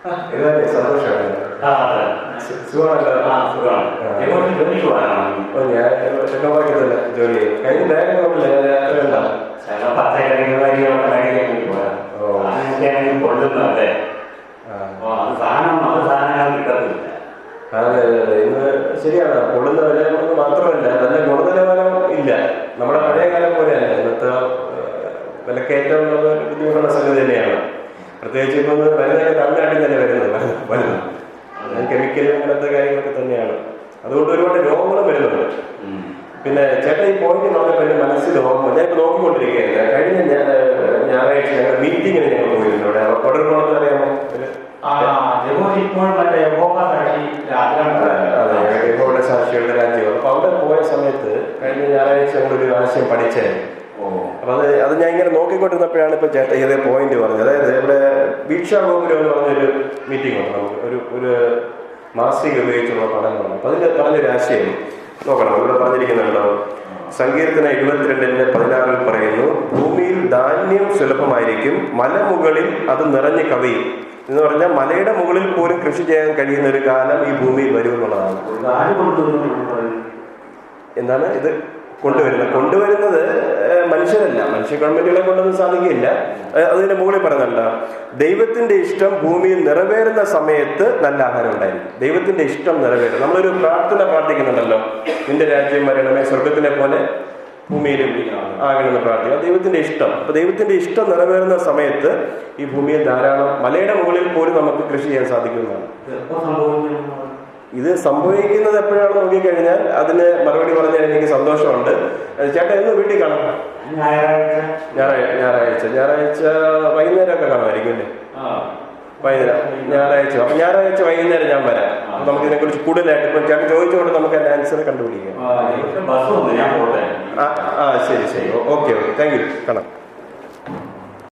സന്തോഷമാണ്. ഞാൻ ചെക്കപ്പാക്കിയതല്ല ജോലി ചെയ്യും. കഴിഞ്ഞ ബാങ്ക് നോക്കില്ല, ഇന്ന് ശരിയാണ്. പൊള്ളുന്ന വില മാത്രമല്ല, നല്ല ഗുണനിലവാരം ഇല്ല. നമ്മുടെ പഴയ കാലം പോലെയല്ല. ഇന്നത്തെ വിലക്കയറ്റം ബുദ്ധിമുട്ടുള്ള സംഗതി തന്നെയാണ്. പ്രത്യേകിച്ച് ഇപ്പം മരുന്നൊക്കെ തമിഴ്നാട്ടിൽ തന്നെ വരുന്നത് കെമിക്കലും അങ്ങനത്തെ കാര്യങ്ങളൊക്കെ തന്നെയാണ്. അതുകൊണ്ട് ഒരുപാട് രോഗങ്ങളും വരുന്നുണ്ട്. പിന്നെ ചേട്ടാ ഈ പോയിന്റ് പറഞ്ഞപ്പോൾ എൻ്റെ മനസ്സിൽ ഓർമ്മ, ഞാനിപ്പോൾ നോക്കിക്കൊണ്ടിരിക്കുകയല്ല. കഴിഞ്ഞ ഞായറാഴ്ച ഞങ്ങൾ മീറ്റിങ്ങിന് ഞങ്ങൾ പോയിരുന്നു. ഇവിടെ കൊടർകുളത്ത് അറിയാമോ? യഹോവയുടെ സാക്ഷികളുടെ രാജ്യം. അപ്പൊ അവിടെ പോയ സമയത്ത് കഴിഞ്ഞ ഞായറാഴ്ച ഞങ്ങളൊരു ആശയം പഠിച്ചായിരുന്നു. അപ്പൊ അത് ഞാൻ ഇങ്ങനെ നോക്കിക്കൊണ്ടിരുന്നപ്പോഴാണ് ഇപ്പൊ ചേട്ടാ ഇതേ പോയിന്റ് പറഞ്ഞത്. അതായത് ഇവിടെ വീക്ഷാഗോപുരം എന്ന് പറഞ്ഞൊരു മീറ്റിംഗ് ഉണ്ട്. നമുക്ക് ഒരു മാസിക ഉപയോഗിച്ചുള്ള പഠനമാണ്. അപ്പൊ അതിൽ പറഞ്ഞൊരു ആശയം നോക്കണം. ഇവിടെ പറഞ്ഞിരിക്കുന്നുണ്ടോ? സങ്കീർത്തന 22:16 പറയുന്നു, ഭൂമിയിൽ ധാന്യം സുലഭമായിരിക്കും, മലമുകളിൽ അത് നിറഞ്ഞു കവിയും. എന്ന് പറഞ്ഞാൽ മലയുടെ മുകളിൽ പോലും കൃഷി ചെയ്യാൻ കഴിയുന്ന ഒരു കാലം ഈ ഭൂമിയിൽ വരുമെന്നുള്ളതാണ്. എന്താണ് ഇത് കൊണ്ടുവരുന്നത്? മനുഷ്യരല്ല, മനുഷ്യ ഗവൺമെന്റുകളെ കൊണ്ടൊന്നും സാധിക്കില്ല. അതിന്റെ മുകളിൽ പറഞ്ഞല്ല, ദൈവത്തിന്റെ ഇഷ്ടം ഭൂമിയിൽ നിറവേറുന്ന സമയത്ത് നല്ല ആഹാരം ഉണ്ടായിരിക്കും. ദൈവത്തിന്റെ ഇഷ്ടം നിറവേറും. നമ്മളൊരു പ്രാർത്ഥന പ്രാർത്ഥിക്കുന്നുണ്ടല്ലോ, നിന്റെ രാജ്യം വരണമേ, സ്വർഗത്തിനെ പോലെ ഭൂമിയിലും ആകണമെന്ന് പ്രാർത്ഥിക്കുക. ദൈവത്തിന്റെ ഇഷ്ടം. അപ്പൊ ദൈവത്തിന്റെ ഇഷ്ടം നിറവേറുന്ന സമയത്ത് ഈ ഭൂമിയിൽ ധാരാളം മലയുടെ മുകളിൽ പോലും നമുക്ക് കൃഷി ചെയ്യാൻ സാധിക്കുന്നതാണ്. ഇത് സംഭവിക്കുന്നത് എപ്പോഴാണ് നോക്കിക്കഴിഞ്ഞാൽ അതിന് മറുപടി പറഞ്ഞാൽ എനിക്ക് സന്തോഷമുണ്ട്. ചേട്ടാ എന്ന് വീട്ടിൽ കാണാം. ഞായറാഴ്ച വൈകുന്നേരമൊക്കെ കാണുമായിരിക്കും അല്ലേ? വൈകുന്നേരം ഞായറാഴ്ച. അപ്പൊ ഞായറാഴ്ച വൈകുന്നേരം ഞാൻ വരാം. അപ്പൊ നമുക്ക് ഇതിനെ കുറിച്ച് കൂടുതലായിട്ട് ഇപ്പൊ ചേട്ടൻ ചോദിച്ചുകൊണ്ട് നമുക്ക് അതിന്റെ ആൻസർ കണ്ടുപിടിക്കാം. ശരി. ഓക്കെ. Thank you. കാണാം.